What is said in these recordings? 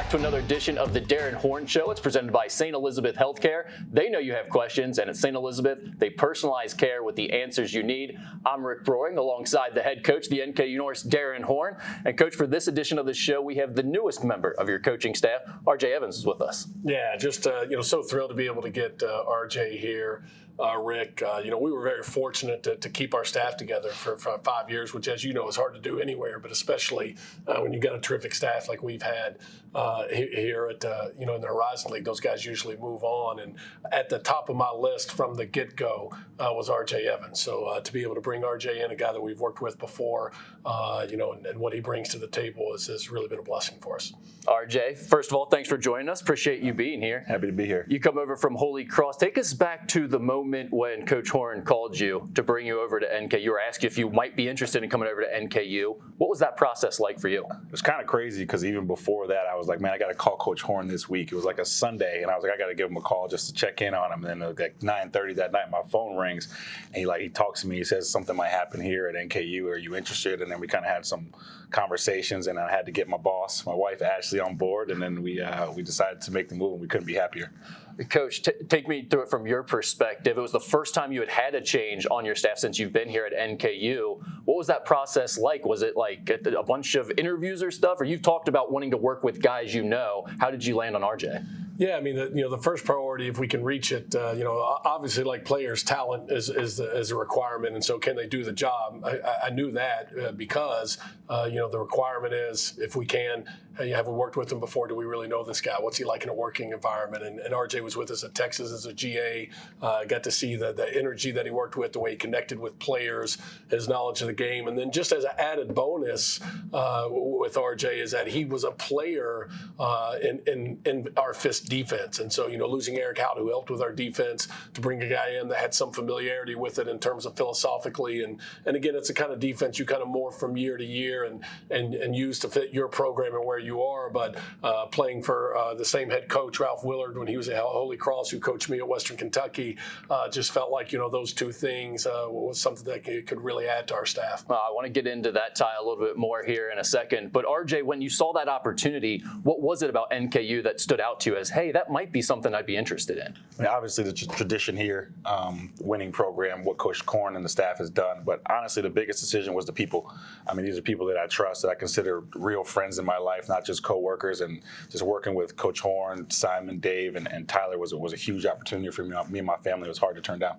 back to another edition of the Darrin Horn Show. It's presented by St. Elizabeth Healthcare. They know you have questions, and at St. Elizabeth, they personalize care with the answers you need. I'm Rick Broing, alongside the head coach, the NKU Norse, Darrin Horn. And coach, for this edition of the show, we have the newest member of your coaching staff, RJ Evans, is with us. Yeah, just so thrilled to be able to get RJ here. Rick, we were very fortunate to keep our staff together for 5 years, which, as you know, is hard to do anywhere, but especially when you've got a terrific staff like we've had here at, in the Horizon League. Those guys usually move on. And at the top of my list from the get-go was RJ Evans. So to be able to bring RJ in, a guy that we've worked with before, and what he brings to the table has really been a blessing for us. RJ, first of all, thanks for joining us. Appreciate you being here. Happy to be here. You come over from Holy Cross. Take us back to the moment when Coach Horn called you to bring you over to NKU or ask you if you might be interested in coming over to NKU. What was that process like for you? It was kind of crazy because even before that, I was like, man, I got to call Coach Horn this week. It was like a Sunday, and I was like, I got to give him a call just to check in on him. And then at 9:30 that night, my phone rings, and he talks to me. He says something might happen here at NKU. Are you interested? And then we kind of had some conversations, and I had to get my boss, my wife Ashley, on board, and then we decided to make the move, and we couldn't be happier. Coach, take me through it from your perspective. It was the first time you had a change on your staff since you've been here at NKU. What was that process like? Was it like a bunch of interviews or stuff? Or you've talked about wanting to work with guys you know. How did you land on RJ? Yeah, I mean, the first priority, if we can reach it, obviously, like players, talent is a requirement, and so can they do the job? I knew that because the requirement is, if we can, have we worked with him before? Do we really know this guy? What's he like in a working environment? And RJ was with us at Texas as a GA. Got to see the energy that he worked with, the way he connected with players, his knowledge of the game, and then just as an added bonus with RJ is that he was a player in our fist defense. And so, losing Eric Howard, who helped with our defense, to bring a guy in that had some familiarity with it in terms of philosophically. And again, it's the kind of defense you kind of morph from year to year and use to fit your program and where you are. But playing for the same head coach, Ralph Willard, when he was at Holy Cross, who coached me at Western Kentucky, just felt like, those two things was something that could really add to our staff. I want to get into that tie a little bit more here in a second. But RJ, when you saw that opportunity, what was it about NKU that stood out to you as, hey, that might be something I'd be interested in? I mean, obviously, the tradition here, winning program, what Coach Horn and the staff has done. But honestly, the biggest decision was the people. I mean, these are people that I trust, that I consider real friends in my life, not just coworkers. And just working with Coach Horn, Simon, Dave, and Tyler was a huge opportunity for me and my family. It was hard to turn down.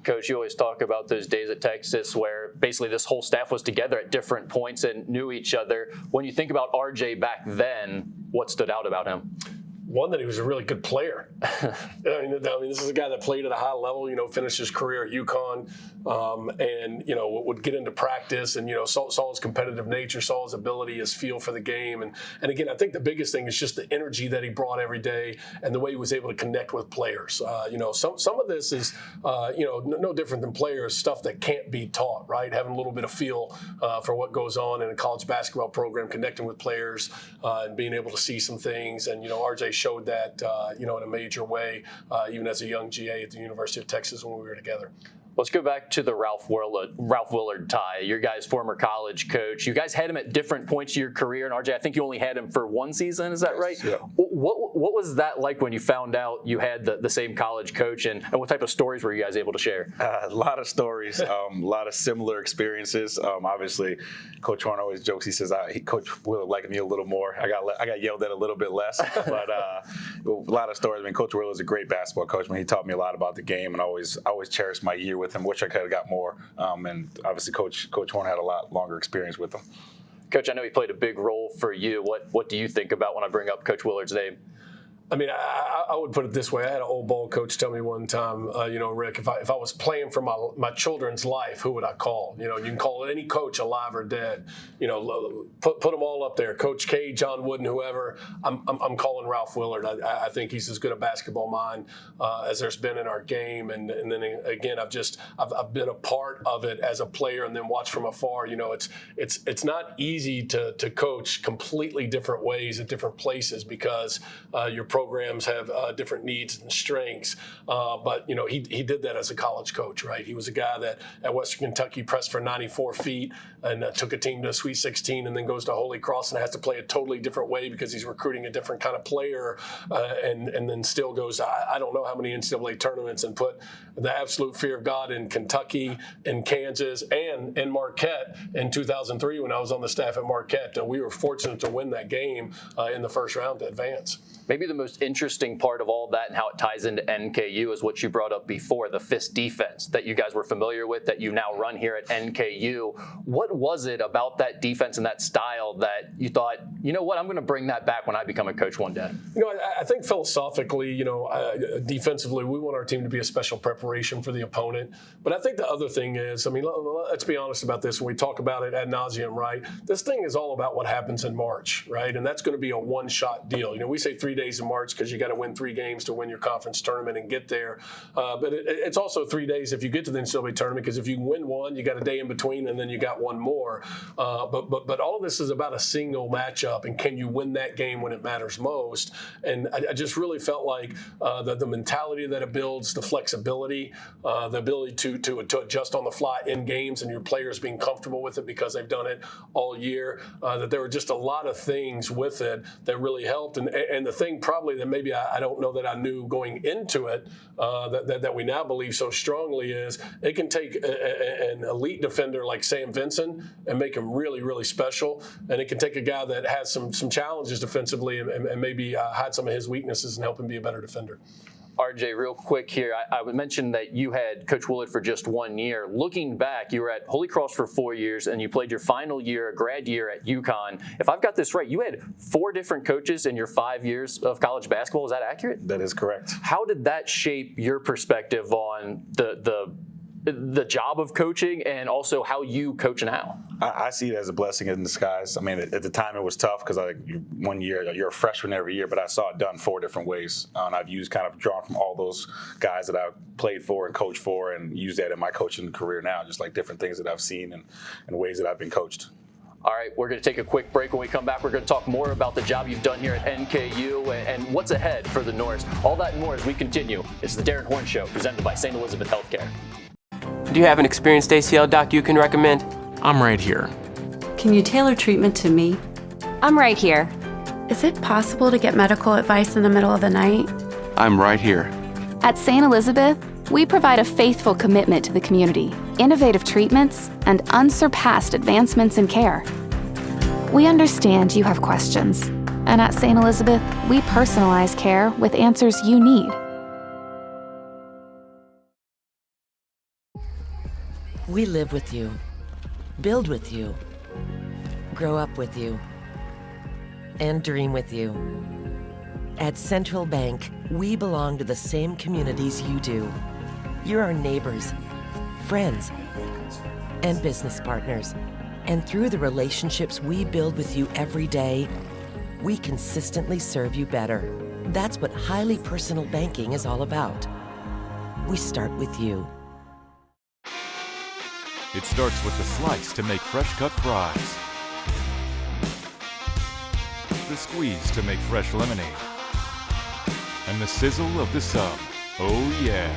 Coach, you always talk about those days at Texas where basically this whole staff was together at different points and knew each other. When you think about RJ back then, what stood out about him? One, that he was a really good player. I mean, this is a guy that played at a high level, finished his career at UConn, and, would get into practice and, saw his competitive nature, saw his ability, his feel for the game. And again, I think the biggest thing is just the energy that he brought every day and the way he was able to connect with players. Some of this is, no different than players, stuff that can't be taught, right? Having a little bit of feel for what goes on in a college basketball program, connecting with players and being able to see some things. And, RJ showed that, in a major way, even as a young GA at the University of Texas when we were together. Let's go back to the Ralph Willard tie, your guys' former college coach. You guys had him at different points of your career, and RJ, I think you only had him for one season, is that right? Yeah. What was that like when you found out you had the same college coach, and what type of stories were you guys able to share? A lot of stories, a lot of similar experiences. Obviously, Coach Horn always jokes, he says, Coach Willard liked me a little more. I got yelled at a little bit less, but a lot of stories. I mean, Coach Willard is a great basketball coach. I mean, he taught me a lot about the game, and I always cherished my year with him. Wish I could have got more. And obviously, Coach Horn had a lot longer experience with him. Coach, I know he played a big role for you. What do you think about when I bring up Coach Willard's name? I mean, I would put it this way. I had an old ball coach tell me one time, Rick, if I was playing for my children's life, who would I call? You can call any coach alive or dead. Put them all up there. Coach K, John Wooden, whoever. I'm calling Ralph Willard. I think he's as good a basketball mind as there's been in our game. And then again, I've been a part of it as a player and then watched from afar. It's not easy to coach completely different ways at different places because you're programs have different needs and strengths. But he did that as a college coach, right? He was a guy that at Western Kentucky pressed for 94 feet and took a team to a Sweet 16, and then goes to Holy Cross and has to play a totally different way because he's recruiting a different kind of player, and then still goes, I don't know how many NCAA tournaments, and put the absolute fear of God in Kentucky, in Kansas, and in Marquette in 2003 when I was on the staff at Marquette. We were fortunate to win that game in the first round to advance. Maybe the most interesting part of all that and how it ties into NKU is what you brought up before, the fist defense that you guys were familiar with, that you now run here at NKU. What was it about that defense and that style that you thought, you know what, I'm going to bring that back when I become a coach one day? I think philosophically, defensively, we want our team to be a special preparation for the opponent. But I think the other thing is, let's be honest about this when we talk about it ad nauseum, right? This thing is all about what happens in March, right? And that's going to be a one-shot deal. We say 3 days in March because you got to win 3 games to win your conference tournament and get there. But it's also 3 days if you get to the NCAA tournament, because if you win one, you got a day in between, and then you got one more. But all of this is about a single matchup, and can you win that game when it matters most? And I just really felt like the mentality that it builds, the flexibility, the ability to adjust on the fly in games, and your players being comfortable with it because they've done it all year, that there were just a lot of things with it that really helped. And the thing probably that maybe I don't know that I knew going into it that we now believe so strongly is it can take an elite defender like Sam Vincent and make him really, really special. And it can take a guy that has some challenges defensively and maybe hide some of his weaknesses and help him be a better defender. RJ, real quick here, I would mention that you had Coach Willard for just 1 year. Looking back, you were at Holy Cross for 4 years, and you played your final year, grad year at UConn. If I've got this right, you had 4 different coaches in your 5 years of college basketball. Is that accurate? That is correct. How did that shape your perspective on the job of coaching and also how you coach now? I see it as a blessing in disguise. At the time it was tough because 1 year, you're a freshman every year, but I saw it done 4 different ways. And I've drawn from all those guys that I've played for and coached for, and used that in my coaching career now, just like different things that I've seen and ways that I've been coached. All right, we're going to take a quick break. When we come back, we're going to talk more about the job you've done here at NKU and what's ahead for the Norse. All that and more as we continue. It's the Darrin Horn Show, presented by St. Elizabeth Healthcare. Do you have an experienced ACL doc you can recommend? I'm right here. Can you tailor treatment to me? I'm right here. Is it possible to get medical advice in the middle of the night? I'm right here. At St. Elizabeth, we provide a faithful commitment to the community, innovative treatments, and unsurpassed advancements in care. We understand you have questions, and at St. Elizabeth, we personalize care with answers you need. We live with you, build with you, grow up with you, and dream with you. At Central Bank, we belong to the same communities you do. You're our neighbors, friends, and business partners. And through the relationships we build with you every day, we consistently serve you better. That's what highly personal banking is all about. We start with you. It starts with the slice to make fresh-cut fries, the squeeze to make fresh lemonade, and the sizzle of the sub. Oh yeah,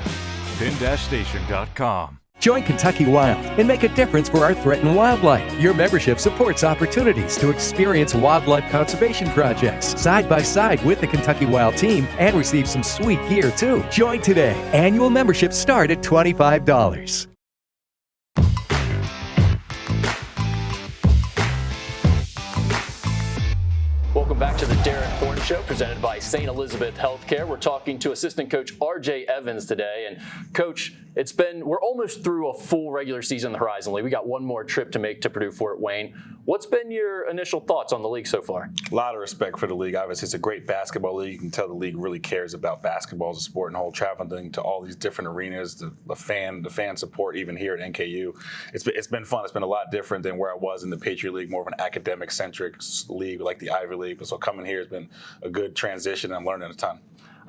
pin-station.com. Join Kentucky Wild and make a difference for our threatened wildlife. Your membership supports opportunities to experience wildlife conservation projects side by side with the Kentucky Wild team and receive some sweet gear too. Join today. Annual memberships start at $25. Welcome back to the Darrin Horn Show, presented by St. Elizabeth Healthcare. We're talking to assistant coach RJ Evans today. And coach, we're almost through a full regular season in the Horizon League. We got one more trip to make to Purdue Fort Wayne. What's been your initial thoughts on the league so far? A lot of respect for the league. Obviously, it's a great basketball league. You can tell the league really cares about basketball as a sport and whole traveling to all these different arenas, the fan support even here at NKU. It's been fun. It's been a lot different than where I was in the Patriot League, more of an academic-centric league like the Ivy League. So coming here has been a good transition, and I'm learning a ton.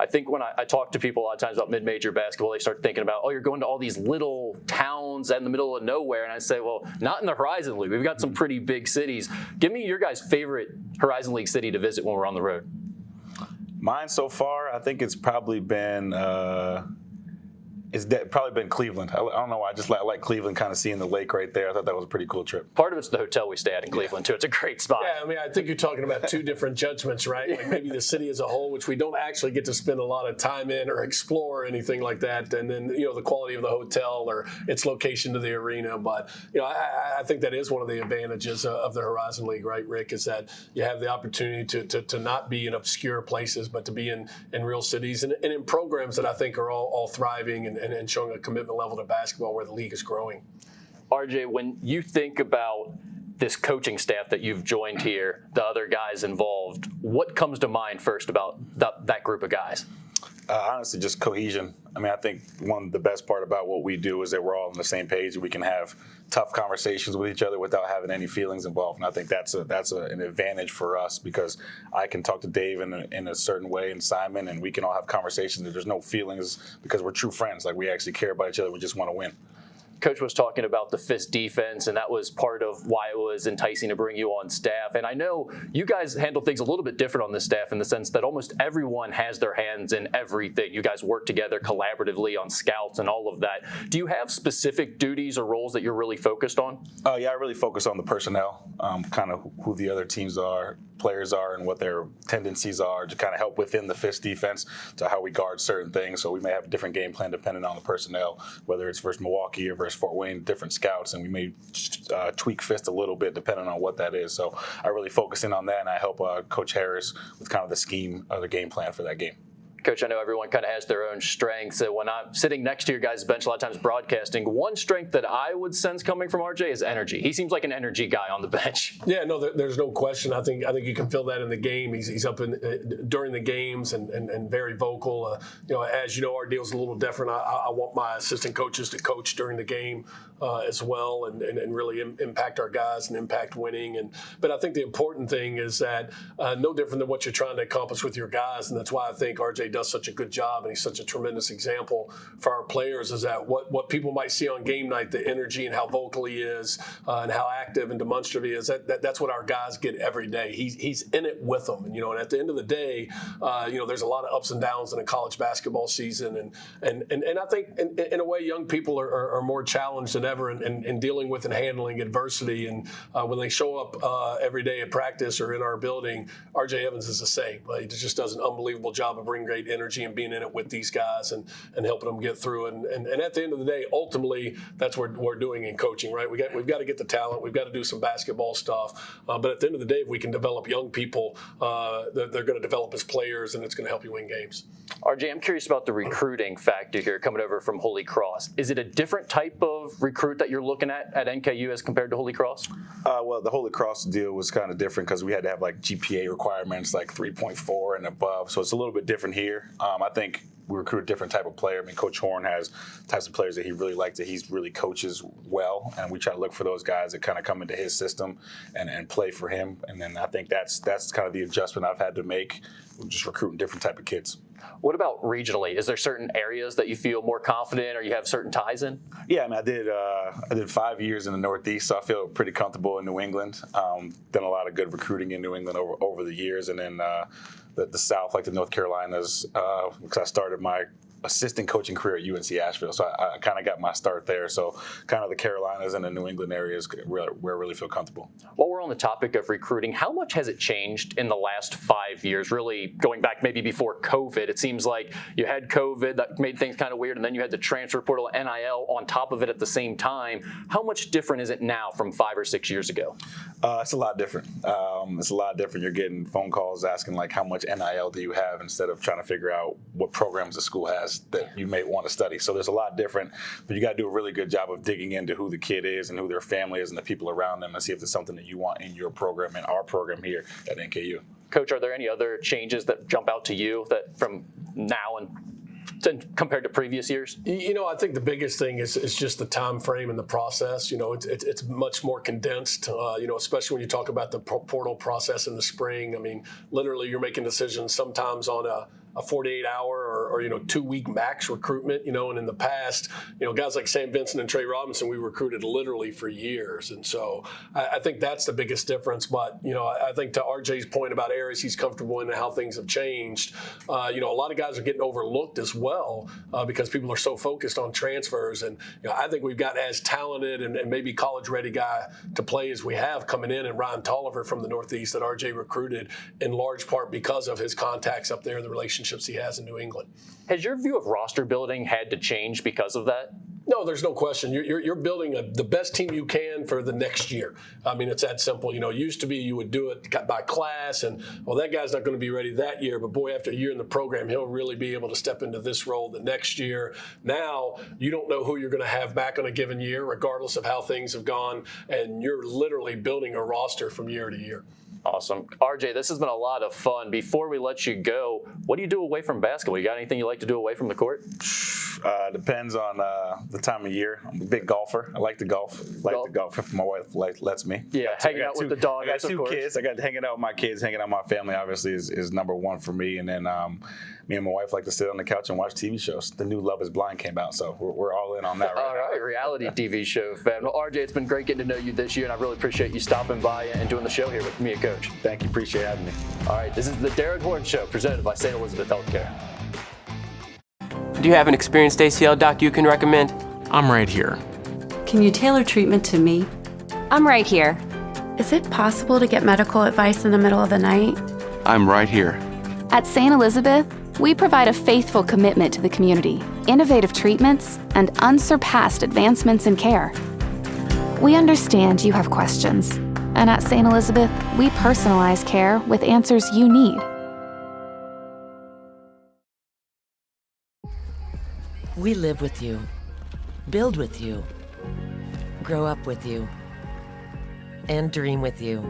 I think when I talk to people a lot of times about mid-major basketball, they start thinking about, you're going to all these little towns in the middle of nowhere. And I say, well, not in the Horizon League. We've got some pretty big cities. Give me your guys' favorite Horizon League city to visit when we're on the road. Mine so far, I think it's probably been probably been Cleveland. I don't know why. I just like Cleveland, kind of seeing the lake right there. I thought that was a pretty cool trip. Part of it's the hotel we stay at in Cleveland, too. It's a great spot. Yeah, I mean, I think you're talking about two different judgments, right? Like maybe the city as a whole, which we don't actually get to spend a lot of time in or explore or anything like that. And then, the quality of the hotel or its location to the arena. But, I think that is one of the advantages of the Horizon League, right, Rick, is that you have the opportunity to not be in obscure places, but to be in real cities and in programs that I think are all thriving and showing a commitment level to basketball where the league is growing. RJ, when you think about this coaching staff that you've joined here, the other guys involved, what comes to mind first about that group of guys? Honestly, just cohesion. I mean, I think one of the best part about what we do is that we're all on the same page. We can have tough conversations with each other without having any feelings involved. And I think that's an advantage for us because I can talk to Dave in a certain way and Simon, and we can all have conversations that there's no feelings because we're true friends. Like, we actually care about each other. We just want to win. Coach was talking about the fist defense, and that was part of why it was enticing to bring you on staff. And I know you guys handle things a little bit different on this staff in the sense that almost everyone has their hands in everything. You guys work together collaboratively on scouts and all of that. Do you have specific duties or roles that you're really focused on? Yeah, I really focus on the personnel, kind of who the other players are and what their tendencies are to kind of help within the fist defense to how we guard certain things. So we may have a different game plan depending on the personnel, whether it's versus Milwaukee or versus Fort Wayne, different scouts, and we may tweak fist a little bit depending on what that is. So I really focus in on that, and I help Coach Harris with kind of the scheme or the game plan for that game. Coach, I know everyone kind of has their own strengths. When I'm sitting next to your guys' bench, a lot of times broadcasting, one strength that I would sense coming from RJ is energy. He seems like an energy guy on the bench. Yeah, no, there's no question. I think you can feel that in the game. He's up during the games and very vocal. As you know, our deal's a little different. I want my assistant coaches to coach during the game as well and really impact our guys and impact winning. But I think the important thing is that no different than what you're trying to accomplish with your guys, and that's why I think RJ does such a good job and he's such a tremendous example for our players, is that what people might see on game night, the energy and how vocal he is and how active and demonstrative he is, that's what our guys get every day. He's in it with them, and at the end of the day, there's a lot of ups and downs in a college basketball season, and I think in a way young people are more challenged than ever in dealing with and handling adversity, and when they show up every day at practice or in our building, RJ Evans is the same. He just does an unbelievable job of bringing great energy and being in it with these guys and helping them get through. And at the end of the day, ultimately, that's what we're doing in coaching, right? We've got to get the talent. We've got to do some basketball stuff. But at the end of the day, if we can develop young people, they're going to develop as players, and it's going to help you win games. RJ, I'm curious about the recruiting factor here coming over from Holy Cross. Is it a different type of recruit that you're looking at NKU as compared to Holy Cross? Well, the Holy Cross deal was kind of different because we had to have like GPA requirements like 3.4 and above. So it's a little bit different here. I think we recruit a different type of player. I mean, Coach Horn has types of players that he really likes, that he really coaches well, and we try to look for those guys that kind of come into his system and play for him. And then I think that's kind of the adjustment I've had to make, just recruiting different type of kids. What about regionally? Is there certain areas that you feel more confident or you have certain ties in? Yeah, I mean, I did 5 years in the Northeast, so I feel pretty comfortable in New England. Done a lot of good recruiting in New England over the years, and then the South, like the North Carolinas, because I started my assistant coaching career at UNC Asheville, so I kind of got my start there. So kind of the Carolinas and the New England areas where I really feel comfortable. While we're on the topic of recruiting, how much has it changed in the last 5 years, really going back maybe before COVID? It seems like you had COVID that made things kind of weird, and then you had the transfer portal, NIL on top of it at the same time. How much different is it now from 5 or 6 years ago? It's a lot different. It's a lot different. You're getting phone calls asking like, how much NIL do you have, instead of trying to figure out what programs the school has that you may want to study. So there's a lot different, but you got to do a really good job of digging into who the kid is and who their family is and the people around them, and see if there's something that you want in your program and our program here at NKU. Coach, are there any other changes that jump out to you that from now and compared to previous years? I think the biggest thing is just the time frame and the process. It's much more condensed, especially when you talk about the portal process in the spring. I mean, literally you're making decisions sometimes on a a 48-hour or 2-week max recruitment, and in the past, guys like Sam Vincent and Trey Robinson, we recruited literally for years. And so I think that's the biggest difference. But, I think to RJ's point about areas he's comfortable in and how things have changed, a lot of guys are getting overlooked as well because people are so focused on transfers. And I think we've got as talented and maybe college-ready guy to play as we have coming in, and Ryan Tolliver from the Northeast that RJ recruited in large part because of his contacts up there and the relationships he has in New England. Has your view of roster building had to change because of that? No, there's no question. You're building the best team you can for the next year. I mean, it's that simple. It used to be you would do it by class, and that guy's not going to be ready that year. But boy, after a year in the program, he'll really be able to step into this role the next year. Now you don't know who you're going to have back on a given year, regardless of how things have gone, and you're literally building a roster from year to year. Awesome. RJ, this has been a lot of fun. Before we let you go, what do you do away from basketball? You got anything you like to do away from the court? Depends on the time of year. I'm a big golfer. I like to golf. To golf if my wife lets me. Yeah, hanging out with the dog. I got two kids. I got hanging out with my kids, hanging out with my family. Obviously, is number one for me. And then me and my wife like to sit on the couch and watch TV shows. The new Love Is Blind came out, so we're all in on that right now. All right, reality TV show fan. Well, RJ, it's been great getting to know you this year, and I really appreciate you stopping by and doing the show here with me and Coach. Thank you. Appreciate having me. All right, this is the Darrin Horn Show presented by St. Elizabeth Healthcare. Do you have an experienced ACL doc you can recommend? I'm right here. Can you tailor treatment to me? I'm right here. Is it possible to get medical advice in the middle of the night? I'm right here. At St. Elizabeth, we provide a faithful commitment to the community, innovative treatments, and unsurpassed advancements in care. We understand you have questions, and at St. Elizabeth, we personalize care with answers you need. We live with you, build with you, grow up with you, and dream with you.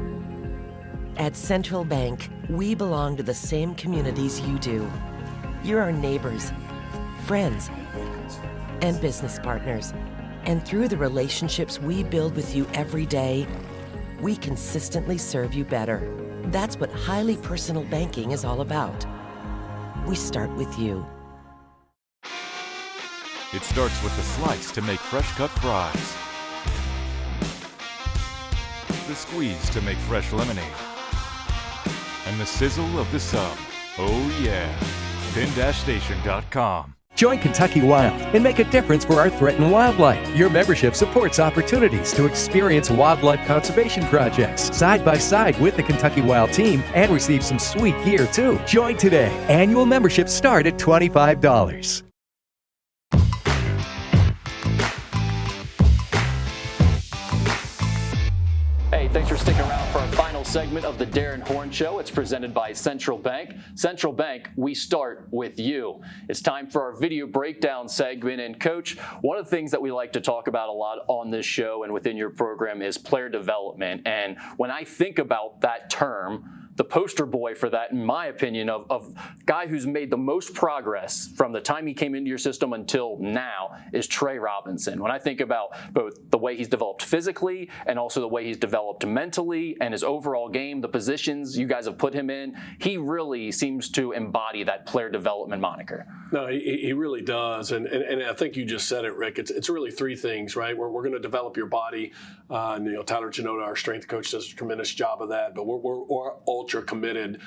At Central Bank, we belong to the same communities you do. You're our neighbors, friends, and business partners. And through the relationships we build with you every day, we consistently serve you better. That's what highly personal banking is all about. We start with you. It starts with the slice to make fresh cut fries, the squeeze to make fresh lemonade, and the sizzle of the sub. Oh yeah, pin-station.com. Join Kentucky Wild and make a difference for our threatened wildlife. Your membership supports opportunities to experience wildlife conservation projects side by side with the Kentucky Wild team and receive some sweet gear too. Join today. Annual memberships start at $25. Hey, thanks for sticking around for our final segment of the Darrin Horn Show. It's presented by Central Bank. Central Bank, we start with you. It's time for our video breakdown segment. And Coach, one of the things that we like to talk about a lot on this show and within your program is player development. And when I think about that term, the poster boy for that, in my opinion, of guy who's made the most progress from the time he came into your system until now is Trey Robinson. When I think about both the way he's developed physically and also the way he's developed mentally and his overall game, the positions you guys have put him in, he really seems to embody that player development moniker. No, he really does. And I think you just said it, Rick. It's really three things, right? We're going to develop your body. And, Tyler Janota, our strength coach, does a tremendous job of that. But we're ultra committed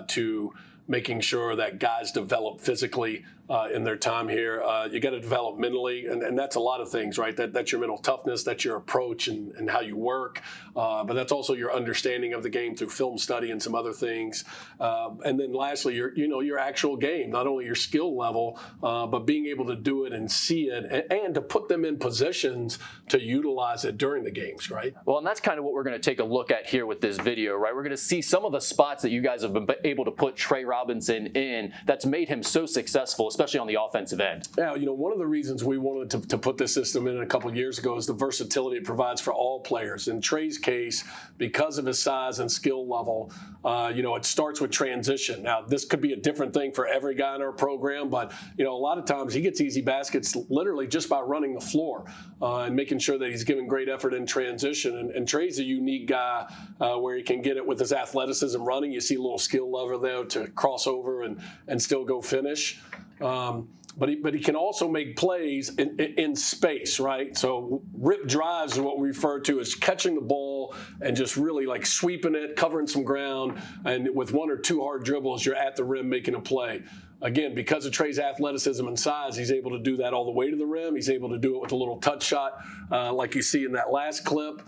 to making sure that guys develop physically in their time here. You got to develop mentally, and that's a lot of things, right? That's your mental toughness, that's your approach and how you work, but that's also your understanding of the game through film study and some other things. And then lastly, your actual game, not only your skill level, but being able to do it and see it and to put them in positions to utilize it during the games, right? Well, and that's kind of what we're going to take a look at here with this video, right? We're going to see some of the spots that you guys have been able to put Trey Robinson in that's made him so successful, especially on the offensive end. Yeah, one of the reasons we wanted to put this system in a couple of years ago is the versatility it provides for all players. In Trey's case, because of his size and skill level, it starts with transition. Now, this could be a different thing for every guy in our program, but, a lot of times he gets easy baskets literally just by running the floor and making sure that he's giving great effort in transition. And Trey's a unique guy where he can get it with his athleticism running. You see a little skill level there to cross over and still go finish. But he can also make plays in space, right? So rip drives is what we refer to as catching the ball and just really like sweeping it, covering some ground, and with one or two hard dribbles, you're at the rim making a play. Again, because of Trey's athleticism and size, he's able to do that all the way to the rim. He's able to do it with a little touch shot like you see in that last clip,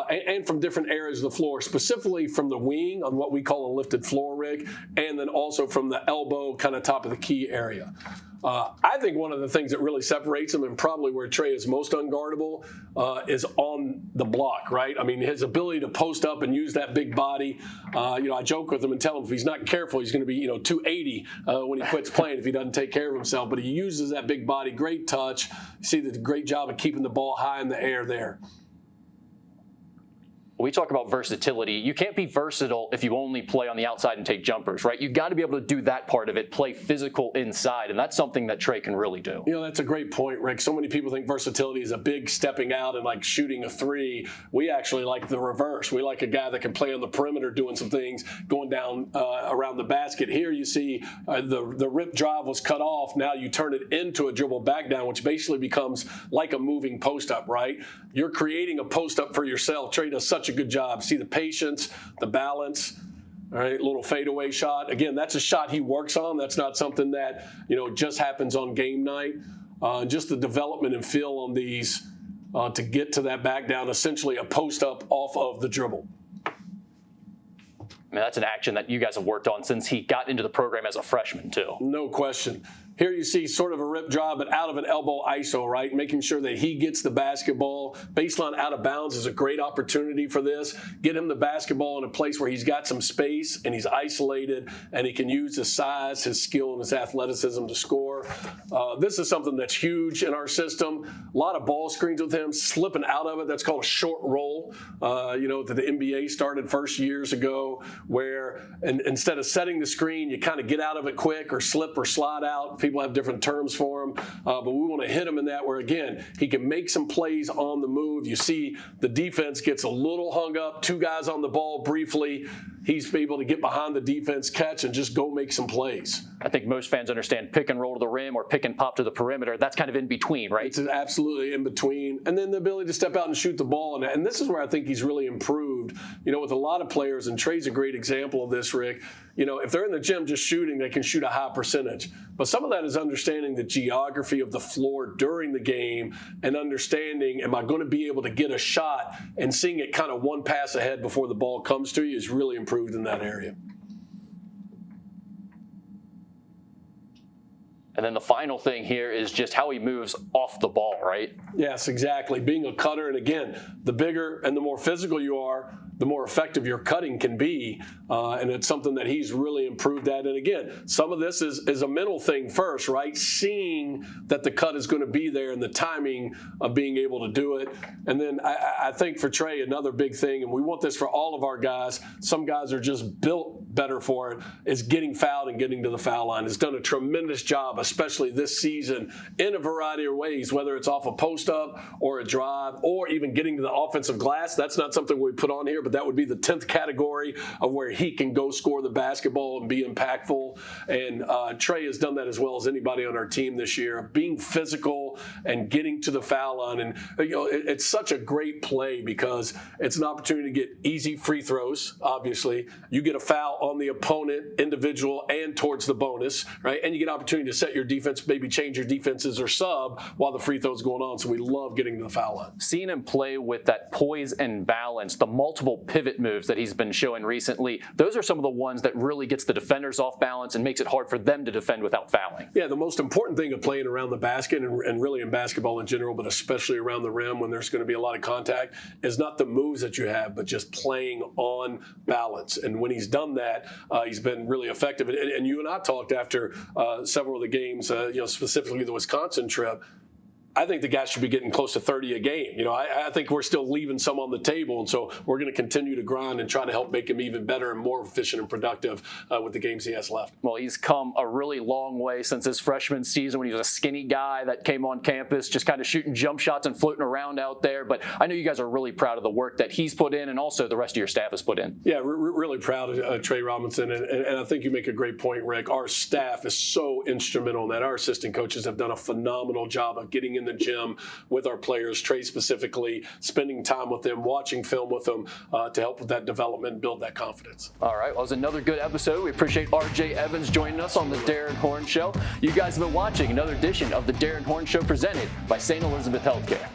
and from different areas of the floor, specifically from the wing on what we call a lifted floor rig, and then also from the elbow, kind of top of the key area. I think one of the things that really separates him, and probably where Trey is most unguardable, is on the block, right? I mean, his ability to post up and use that big body. I joke with him and tell him if he's not careful, he's going to be 280 when he quits playing if he doesn't take care of himself. But he uses that big body, great touch. You see the great job of keeping the ball high in the air there. We talk about versatility. You can't be versatile if you only play on the outside and take jumpers, right? You got to be able to do that part of it, play physical inside, and that's something that Trey can really do. That's a great point, Rick. So many people think versatility is a big stepping out and like shooting a three. We actually like the reverse. We like a guy that can play on the perimeter doing some things, going down around the basket. Here you see the rip drive was cut off. Now you turn it into a dribble back down, which basically becomes like a moving post up, right? You're creating a post up for yourself. Trey does such a good job. See the patience, the balance. All right, little fadeaway shot. Again, that's a shot he works on. That's not something that just happens on game night. Just the development and feel on these to get to that back down, essentially a post up off of the dribble. I mean, that's an action that you guys have worked on since he got into the program as a freshman, too. No question. Here you see sort of a rip drive, but out of an elbow ISO, right? Making sure that he gets the basketball. Baseline out of bounds is a great opportunity for this. Get him the basketball in a place where he's got some space and he's isolated and he can use his size, his skill, and his athleticism to score. This is something that's huge in our system. A lot of ball screens with him, slipping out of it. That's called a short roll, that the NBA started first years ago, where instead of setting the screen, you kind of get out of it quick or slip or slide out. People have different terms for him, but we want to hit him in that where, again, he can make some plays on the move. You see the defense gets a little hung up, two guys on the ball briefly. He's able to get behind the defense, catch, and just go make some plays. I think most fans understand pick and roll to the rim or pick and pop to the perimeter. That's kind of in between, right? It's absolutely in between. And then the ability to step out and shoot the ball. And this is where I think he's really improved, with a lot of players. And Trey's a great example of this, Rick. If they're in the gym just shooting, they can shoot a high percentage. But some of that is understanding the geography of the floor during the game and understanding, am I going to be able to get a shot, and seeing it kind of one pass ahead before the ball comes to you is really improved in that area. And then the final thing here is just how he moves off the ball, right? Yes, exactly. Being a cutter, and again, the bigger and the more physical you are, the more effective your cutting can be. And it's something that he's really improved at. And again, some of this is a mental thing first, right? Seeing that the cut is going to be there and the timing of being able to do it. And then I think for Trey, another big thing, and we want this for all of our guys, some guys are just built better for it, is getting fouled and getting to the foul line. Has done a tremendous job, especially this season, in a variety of ways, whether it's off a post-up or a drive or even getting to the offensive glass. That's not something we put on here, but that would be the 10th category of where he can go score the basketball and be impactful. And Trey has done that as well as anybody on our team this year, being physical and getting to the foul line. And it's such a great play because it's an opportunity to get easy free throws, obviously. You get a foul on the opponent, individual, and towards the bonus, right? And you get an opportunity to set your defense, maybe change your defenses or sub while the free throw's going on. So we love getting to the foul line. Seeing him play with that poise and balance, the multiple pivot moves that he's been showing recently. Those are some of the ones that really gets the defenders off balance and makes it hard for them to defend without fouling. Yeah, the most important thing of playing around the basket and really in basketball in general, but especially around the rim when there's going to be a lot of contact, is not the moves that you have, but just playing on balance. And when he's done that, he's been really effective. And you and I talked after several of the games, specifically the Wisconsin trip. I think the guy should be getting close to 30 a game. I think we're still leaving some on the table, and so we're going to continue to grind and try to help make him even better and more efficient and productive with the games he has left. Well, he's come a really long way since his freshman season when he was a skinny guy that came on campus, just kind of shooting jump shots and floating around out there. But I know you guys are really proud of the work that he's put in and also the rest of your staff has put in. Yeah, we're really proud of Trey Robinson, and I think you make a great point, Rick. Our staff is so instrumental in that. Our assistant coaches have done a phenomenal job of getting in the gym with our players, Trey specifically, spending time with them, watching film with them to help with that development and build that confidence. All right, well, it was another good episode. We appreciate RJ Evans joining us on the Darrin Horn Show. You guys have been watching another edition of the Darrin Horn Show presented by St. Elizabeth Healthcare.